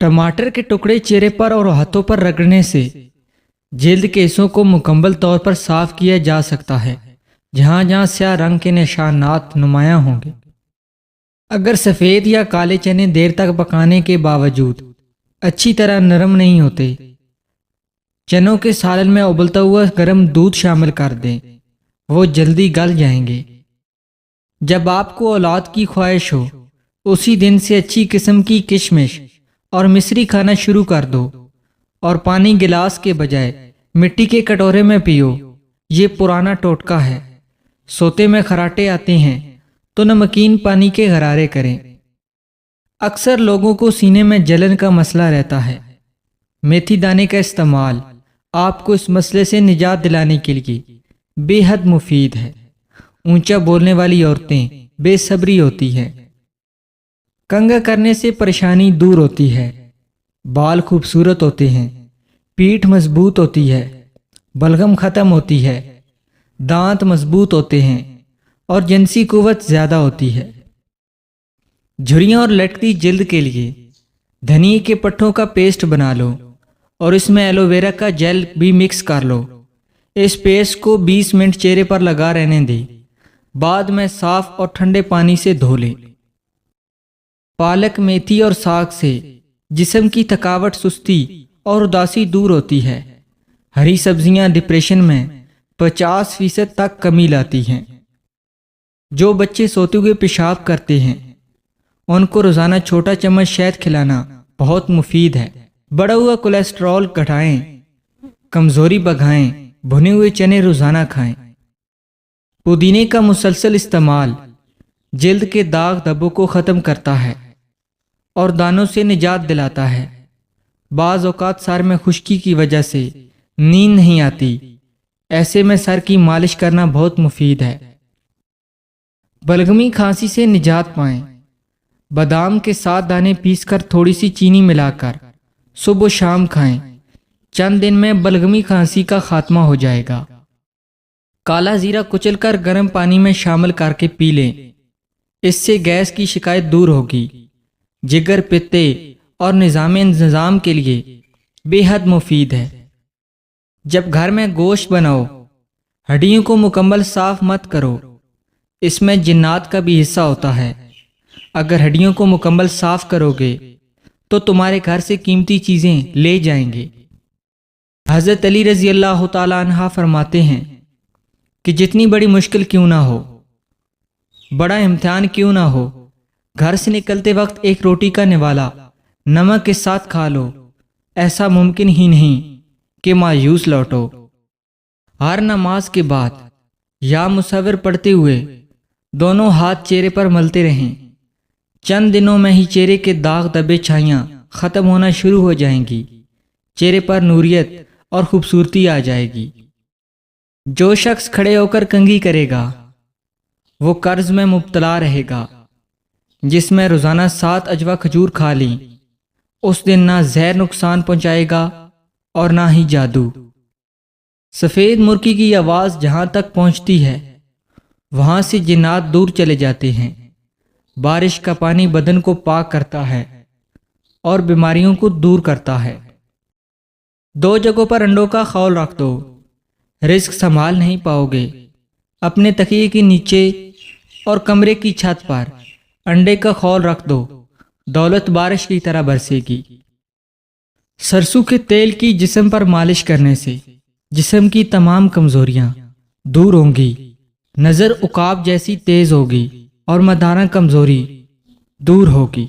टमाटर के टुकड़े चेहरे पर और हाथों पर रगड़ने से जल्द केसों को मुकम्मल तौर पर साफ किया जा सकता है, जहां जहां स्याह रंग के निशानात नुमायां होंगे। अगर सफ़ेद या काले चने देर तक पकाने के बावजूद अच्छी तरह नरम नहीं होते, चनों के सालन में उबलता हुआ गर्म दूध शामिल कर दें, वो जल्दी गल जाएंगे। जब आपको औलाद की ख्वाहिश हो, उसी दिन से अच्छी किस्म की किशमिश और मिश्री खाना शुरू कर दो और पानी गिलास के बजाय मिट्टी के कटोरे में पियो। ये पुराना टोटका है। सोते में खराटे आते हैं तो नमकीन पानी के गरारे करें। अक्सर लोगों को सीने में जलन का मसला रहता है। मेथी दाने का इस्तेमाल आपको इस मसले से निजात दिलाने के लिए बेहद मुफीद है। ऊंचा बोलने वाली औरतें बेसब्री होती हैं। कंघा करने से परेशानी दूर होती है। बाल खूबसूरत होते हैं। पीठ मजबूत होती है। बलगम खत्म होती है। दांत मजबूत होते हैं और जिनसी कुव्वत ज्यादा होती है। झुर्रियां और लटकती जिल्द के लिए धनिए के पट्टों का पेस्ट बना लो और इसमें एलोवेरा का जेल भी मिक्स कर लो। इस पेस्ट को 20 मिनट चेहरे पर लगा रहने दें। बाद में साफ और ठंडे पानी से धो लें। पालक, मेथी और साग से जिस्म की थकावट, सुस्ती और उदासी दूर होती है। हरी सब्जियां डिप्रेशन में 50% तक कमी लाती हैं। जो बच्चे सोते हुए पेशाब करते हैं, उनको रोजाना छोटा चम्मच शहद खिलाना बहुत मुफीद है। बढ़ा हुआ कोलेस्ट्रॉल घटाएं, कमजोरी भगाएं। भुने हुए चने रोजाना खाएं। पुदीने का मुसलसल इस्तेमाल जिल्द के दाग धब्बों को ख़त्म करता है और दानों से निजात दिलाता है। बाज़ औक़ात सर में खुश्की की वजह से नींद नहीं आती। ऐसे में सर की मालिश करना बहुत मुफीद है। बलगमी खांसी से निजात पाएं। बादाम के 7 दाने पीसकर थोड़ी सी चीनी मिलाकर सुबह शाम खाएं। चंद दिन में बलगमी खांसी का खात्मा हो जाएगा। काला जीरा कुचलकर गर्म पानी में शामिल करके पी लें। इससे गैस की शिकायत दूर होगी। जिगर, पित्ते और निज़ाम के लिए बेहद मुफीद है। जब घर में गोश्त बनाओ, हड्डियों को मुकम्मल साफ मत करो। इसमें जिन्नात का भी हिस्सा होता है। अगर हड्डियों को मुकम्मल साफ करोगे तो तुम्हारे घर से कीमती चीजें ले जाएंगे। हज़रत अली रज़ी अल्लाह तआला अन्हा फरमाते हैं कि जितनी बड़ी मुश्किल क्यों ना हो, बड़ा इम्तिहान क्यों ना हो, घर से निकलते वक्त एक रोटी का निवाला नमक के साथ खा लो। ऐसा मुमकिन ही नहीं कि मायूस लौटो। हर नमाज के बाद या मुसव्विर पढ़ते हुए दोनों हाथ चेहरे पर मलते रहें। चंद दिनों में ही चेहरे के दाग धब्बे, छाइयाँ खत्म होना शुरू हो जाएंगी। चेहरे पर नूरियत और खूबसूरती आ जाएगी। जो शख्स खड़े होकर कंघी करेगा वो कर्ज में मुब्तला रहेगा। जिसमें रोजाना 7 अजवा खजूर खा ली, उस दिन ना जहर नुकसान पहुंचाएगा और ना ही जादू। सफेद मुर्गी की आवाज जहां तक पहुंचती है, वहां से जिन्नात दूर चले जाते हैं। बारिश का पानी बदन को पाक करता है और बीमारियों को दूर करता है। 2 जगहों पर अंडों का खौल रख दो। रिस्क संभाल नहीं पाओगे। अपने तकिए के नीचे और कमरे की छत पर अंडे का खौल रख दो। दौलत बारिश की तरह बरसेगी। सरसों के तेल की जिस्म पर मालिश करने से जिस्म की तमाम कमजोरियां दूर होंगी। नजर उकाब जैसी तेज होगी और मदाना कमजोरी दूर होगी।